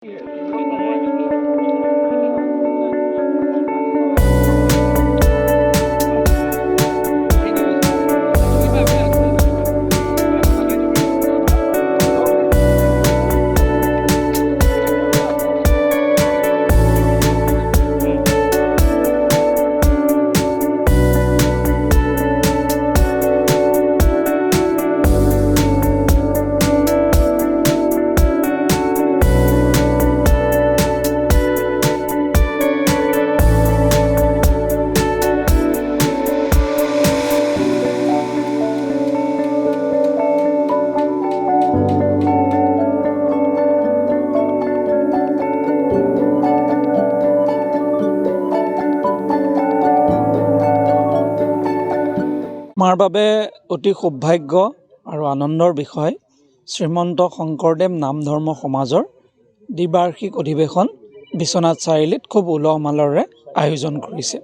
আমাৰ বাবে অতি সৌভাগ্য আৰু আনন্দৰ বিষয় শ্ৰীমন্ত শংকৰদেৱ নাম ধৰ্ম সমাজৰ দ্বিবাৰ্ষিক অধিৱেশন বিশ্বনাথ চাৰিআলিত খুব উলহ মালহেৰে আয়োজন কৰিছে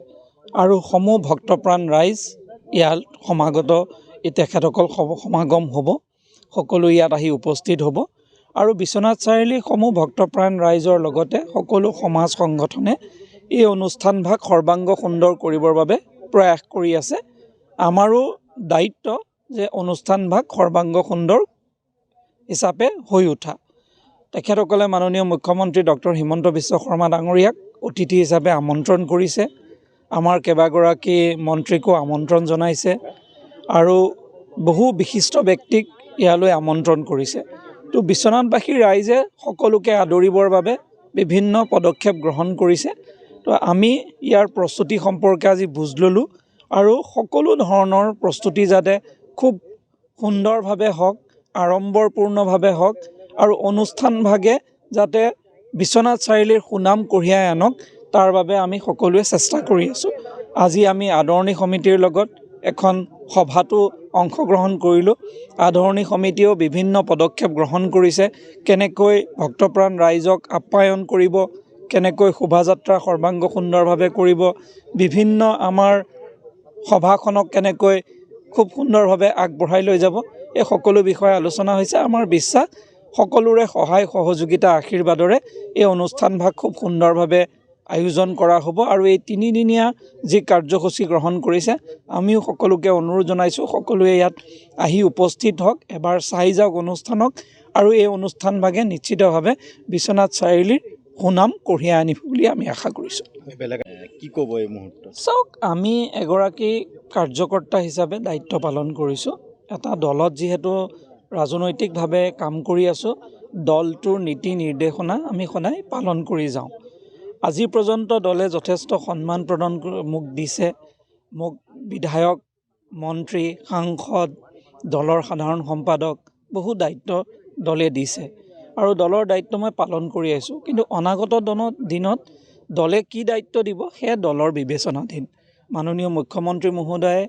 আৰু সমূহ ভক্তপ্ৰাণ ৰাইজ ইয়াত সমাগত তেখেতসকল সমাগম হ'ব, সকলো ইয়াত আহি উপস্থিত হ'ব আৰু বিশ্বনাথ চাৰিআলিৰ সমূহ ভক্তপ্ৰাণ ৰাইজৰ লগতে সকলো সমাজ সংগঠনে এই অনুষ্ঠানভাগ সৰ্বাংগ সুন্দৰ কৰিবৰ বাবে প্ৰয়াস কৰি আছে। আমাৰো দায়িত্ব যে অনুষ্ঠানভাগ সৰ্বাংগ সুন্দৰ হিচাপে হৈ উঠা। তেখেতসকলে মাননীয় মুখ্যমন্ত্ৰী ডক্টৰ হিমন্ত বিশ্ব শৰ্মা ডাঙৰীয়াক অতিথি হিচাপে আমন্ত্ৰণ কৰিছে, আমাৰ কেইবাগৰাকী মন্ত্ৰীকো আমন্ত্ৰণ জনাইছে আৰু বহু বিশিষ্ট ব্যক্তিক ইয়ালৈ আমন্ত্ৰণ কৰিছে। তো বিশ্বনাথবাসী ৰাইজে সকলোকে আদৰিবৰ বাবে বিভিন্ন পদক্ষেপ গ্ৰহণ কৰিছে। তো আমি ইয়াৰ প্ৰস্তুতি সম্পৰ্কে আজি বুজ ল'লোঁ আৰু সকলো ধৰণৰ প্ৰস্তুতি যাতে খুব সুন্দৰভাৱে হওক, আড়ম্বৰপূৰ্ণভাৱে হওক আৰু অনুষ্ঠানভাগে যাতে বিশ্বনাথ চাৰিআলিৰ সুনাম কঢ়িয়াই আনক তাৰ বাবে আমি সকলোৱে চেষ্টা কৰি আছোঁ। আজি আমি আদৰণি সমিতিৰ লগত এখন সভাতো অংশগ্ৰহণ কৰিলোঁ। আদৰণি সমিতিয়েও বিভিন্ন পদক্ষেপ গ্ৰহণ কৰিছে, কেনেকৈ ভক্তপ্ৰাণ ৰাইজক আপ্যায়ন কৰিব, কেনেকৈ শোভাযাত্ৰা সৰ্বাংগ সুন্দৰভাৱে কৰিব, বিভিন্ন আমাৰ সভাখনক কেনেকৈ খুব সুন্দৰভাৱে আগবঢ়াই লৈ যাব, এই সকলো বিষয়ে আলোচনা হৈছে। আমাৰ বিশ্বাস সকলোৰে সহায় সহযোগিতা আশীৰ্বাদৰে এই অনুষ্ঠানভাগ খুব সুন্দৰভাৱে আয়োজন কৰা হ'ব আৰু এই তিনিদিনীয়া যি কাৰ্যসূচী গ্ৰহণ কৰিছে আমিও সকলোকে অনুৰোধ জনাইছোঁ সকলোৱে ইয়াত আহি উপস্থিত হওক, এবাৰ চাই যাওক অনুষ্ঠানক আৰু এই অনুষ্ঠানভাগে নিশ্চিতভাৱে বিশ্বনাথ চাৰিআলিৰ সুনাম কঢ়িয়াই আনিব বুলি আমি আশা কৰিছোঁ। কি ক'ব এই মুহূৰ্তত? চাওক, আমি এগৰাকী কাৰ্যকৰ্তা হিচাপে দায়িত্ব পালন কৰিছোঁ। এটা দলত যিহেতু ৰাজনৈতিকভাৱে কাম কৰি আছোঁ, দলটোৰ নীতি নিৰ্দেশনা আমি সদায় পালন কৰি যাওঁ। আজি পৰ্যন্ত দলে যথেষ্ট সন্মান প্ৰদান মোক দিছে। মোক বিধায়ক, মন্ত্ৰী, সাংসদ, দলৰ সাধাৰণ সম্পাদক বহু দায়িত্ব দলে দিছে আৰু দলৰ দায়িত্ব মই পালন কৰি আহিছোঁ। কিন্তু অনাগত দিনত দলে কি দায়িত্ব দিব সেয়া দলৰ বিবেচনাধীন। মাননীয় মুখ্যমন্ত্ৰী মহোদয়ে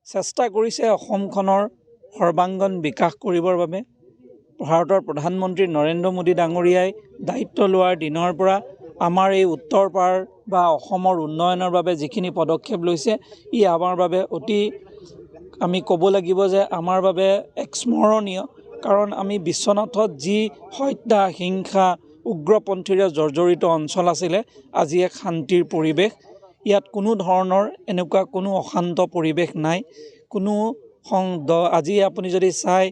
চেষ্টা কৰিছে অসমখনৰ সৰ্বাংগন বিকাশ কৰিবৰ বাবে। ভাৰতৰ প্ৰধানমন্ত্ৰী নৰেন্দ্ৰ মোদী ডাঙৰীয়াই দায়িত্ব লোৱাৰ দিনৰ পৰা আমাৰ এই উত্তৰ পাৰ বা অসমৰ উন্নয়নৰ বাবে যিখিনি পদক্ষেপ লৈছে ই আমাৰ বাবে অতি, আমি ক'ব লাগিব যে আমাৰ বাবে এক স্মৰণীয়। কাৰণ আমি বিশ্বনাথত যি হত্যা, হিংসা, উগ্ৰপন্থীৰে জৰ্জৰিত অঞ্চল আছিলে, আজি এক শান্তিৰ পৰিৱেশ। ইয়াত কোনো ধৰণৰ এনেকুৱা কোনো অশান্ত পৰিৱেশ নাই। কোনো আজি আপুনি যদি চাই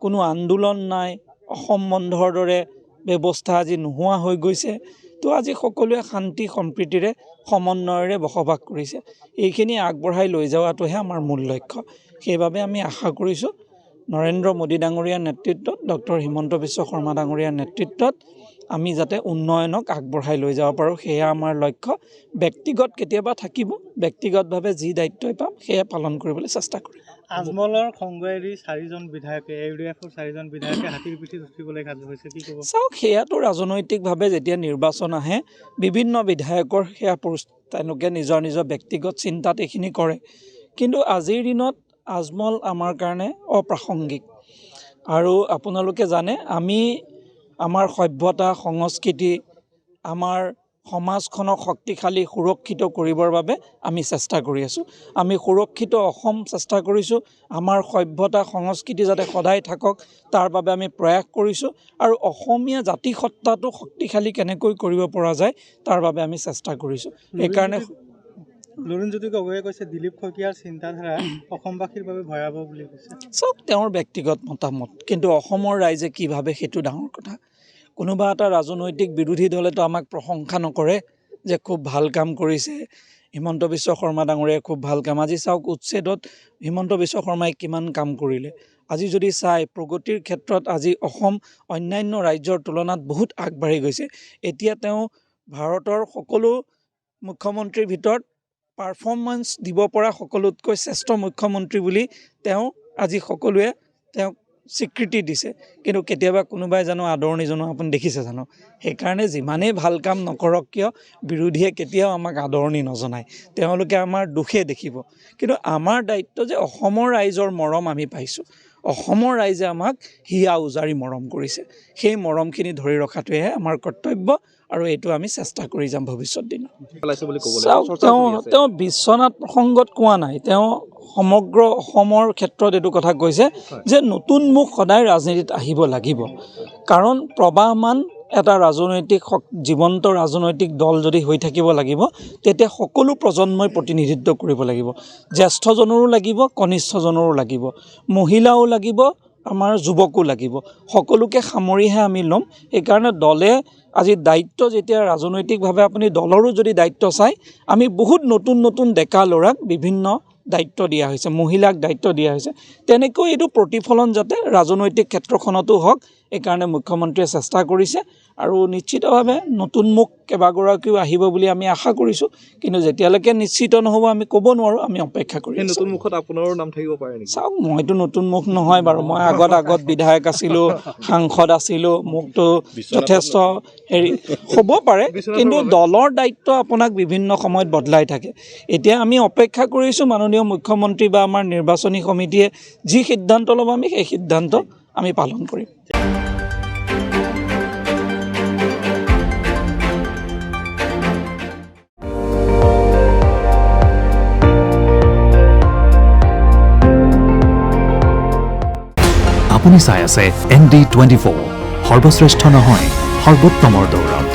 কোনো আন্দোলন নাই, অসম বন্ধৰ দৰে ব্যৱস্থা আজি নোহোৱা হৈ গৈছে। তো আজি সকলোৱে শান্তি সম্প্ৰীতিৰে সমন্বয়েৰে বসবাস কৰিছে। এইখিনি আগবঢ়াই লৈ যোৱাটোহে আমাৰ মূল লক্ষ্য। সেইবাবে আমি আশা কৰিছোঁ নৰেন্দ্ৰ মোদী ডাঙৰীয়াৰ নেতৃত্বত, ডক্টৰ হিমন্ত বিশ্ব শৰ্মা ডাঙৰীয়াৰ নেতৃত্বত আমি যাতে উন্নয়নক আগবঢ়াই লৈ যাব পাৰোঁ, সেয়া আমাৰ লক্ষ্য। ব্যক্তিগত কেতিয়াবা থাকিব, ব্যক্তিগতভাৱে যি দায়িত্বই পাম সেয়া পালন কৰিবলৈ চেষ্টা কৰিম। আজমলৰ সংগ এৰি 4জন বিধায়কে, AUDF-ৰ 4জন বিধায়কে হাতীৰ পিঠিত উঠিবলৈ সাজু হৈছে, কি ক'ব? চাওক, সেয়াতো ৰাজনৈতিকভাৱে যেতিয়া নিৰ্বাচন আহে বিভিন্ন বিধায়কৰ সেয়া তেওঁলোকে নিজৰ নিজৰ ব্যক্তিগত চিন্তাত এইখিনি কৰে। কিন্তু আজিৰ দিনত আজমল আমাৰ কাৰণে অপ্ৰাসংগিক। আৰু আপোনালোকে জানে আমি আমাৰ সভ্যতা, সংস্কৃতি, আমাৰ সমাজখনক শক্তিশালী সুৰক্ষিত কৰিবৰ বাবে আমি চেষ্টা কৰি আছোঁ। আমি সুৰক্ষিত অসম চেষ্টা কৰিছোঁ। আমাৰ সভ্যতা সংস্কৃতি যাতে সদায় থাকক তাৰ বাবে আমি প্ৰয়াস কৰিছোঁ আৰু অসমীয়া জাতিসত্তাটো শক্তিশালী কেনেকৈ কৰিব পৰা যায় তাৰ বাবে আমি চেষ্টা কৰিছোঁ। সেইকাৰণে লুৰিণজ্যোতি গগৈয়ে কৈছে দিলীপ শইকীয়াৰ চিন্তাধাৰা অসমবাসীৰ বাবে ভয়াৱহ বুলি কৈছে। চব তেওঁৰ ব্যক্তিগত মতামত, কিন্তু অসমৰ ৰাইজে কি ভাবে সেইটো ডাঙৰ কথা। কোনোবা এটা ৰাজনৈতিক বিৰোধী দলেতো আমাক প্ৰশংসা নকৰে যে খুব ভাল কাম কৰিছে হিমন্ত বিশ্ব শৰ্মা ডাঙৰীয়াই, খুব ভাল কাম। আজি চাওক উচ্ছেদত হিমন্ত বিশ্ব শৰ্মাই কিমান কাম কৰিলে। আজি যদি চাই প্ৰগতিৰ ক্ষেত্ৰত আজি অসম অন্যান্য ৰাজ্যৰ তুলনাত বহুত আগবাঢ়ি গৈছে। এতিয়া তেওঁ ভাৰতৰ সকলো মুখ্যমন্ত্ৰীৰ ভিতৰত পাৰফৰ্মেঞ্চ দিব পৰা সকলোতকৈ শ্ৰেষ্ঠ মুখ্যমন্ত্ৰী বুলি তেওঁ আজি সকলোৱে তেওঁক স্বীকৃতি দিছে। কিন্তু কেতিয়াবা কোনোবাই জানো আদৰণি জনোৱা আপুনি দেখিছে জানো? সেইকাৰণে যিমানেই ভাল কাম নকৰক কিয় বিৰোধীয়ে কেতিয়াও আমাক আদৰণি নজনায়, তেওঁলোকে আমাৰ দুখে দেখিব। কিন্তু আমাৰ দায়িত্ব যে অসমৰ ৰাইজৰ মৰম আমি পাইছোঁ, অসমৰ ৰাইজে আমাক হিয়া উজাৰি মৰম কৰিছে, সেই মৰমখিনি ধৰি ৰখাটোহে আমাৰ কৰ্তব্য আৰু এইটো আমি চেষ্টা কৰি যাম ভৱিষ্যত দিনত। তেওঁ বিশ্বনাথ প্ৰসংগত কোৱা নাই, তেওঁ সমগ্ৰ অসমৰ ক্ষেত্ৰত এইটো কথা কৈছে যে নতুন মুখ সদায় ৰাজনীতিত আহিব লাগিব। কাৰণ প্ৰবাহমান এটা ৰাজনৈতিক জীৱন্ত ৰাজনৈতিক দল যদি হৈ থাকিব লাগিব তেতিয়া সকলো প্ৰজন্মই প্ৰতিনিধিত্ব কৰিব লাগিব। জ্যেষ্ঠজনৰো লাগিব, কনিষ্ঠজনৰো লাগিব, মহিলাও লাগিব, আমাৰ যুৱকো লাগিব, সকলোকে সামৰিহে আমি ল'ম। সেইকাৰণে দলে আজি দায়িত্ব যেতিয়া ৰাজনৈতিকভাৱে আপুনি দলৰো যদি দায়িত্ব চাই, আমি বহুত নতুন নতুন ডেকা ল'ৰাক বিভিন্ন দায়িত্ব দিয়া হৈছে, মহিলাক দায়িত্ব দিয়া হৈছে। তেনেকৈ এইটো প্ৰতিফলন যাতে ৰাজনৈতিক ক্ষেত্ৰখনতো হওক, এইকাৰণে মুখ্যমন্ত্ৰীয়ে চেষ্টা কৰিছে আৰু নিশ্চিতভাৱে নতুন মুখ কেইবাগৰাকীও আহিব বুলি আমি আশা কৰিছোঁ। কিন্তু যেতিয়ালৈকে নিশ্চিত নহ'ব আমি ক'ব নোৱাৰোঁ, আমি অপেক্ষা কৰি আছোঁ। নতুন মুখত আপোনাৰো নাম থাকিব পাৰে নেকি? চাওক, মইতো নতুন মুখ নহয় বাৰু, মই আগত বিধায়ক আছিলোঁ, সাংসদ আছিলোঁ, মোকতো যথেষ্ট হেৰি হ'ব পাৰে। কিন্তু দলৰ দায়িত্ব আপোনাক বিভিন্ন সময়ত বদলাই থাকে। এতিয়া আমি অপেক্ষা কৰিছোঁ মাননীয় মুখ্যমন্ত্ৰী বা আমাৰ নিৰ্বাচনী সমিতিয়ে যি সিদ্ধান্ত ল'ব আমি সেই সিদ্ধান্ত আমি পালন কৰিম। আপুনি চাই আছে ND24, সৰ্বশ্ৰেষ্ঠ নহয় সৰ্বোত্তমৰ দৌৰত।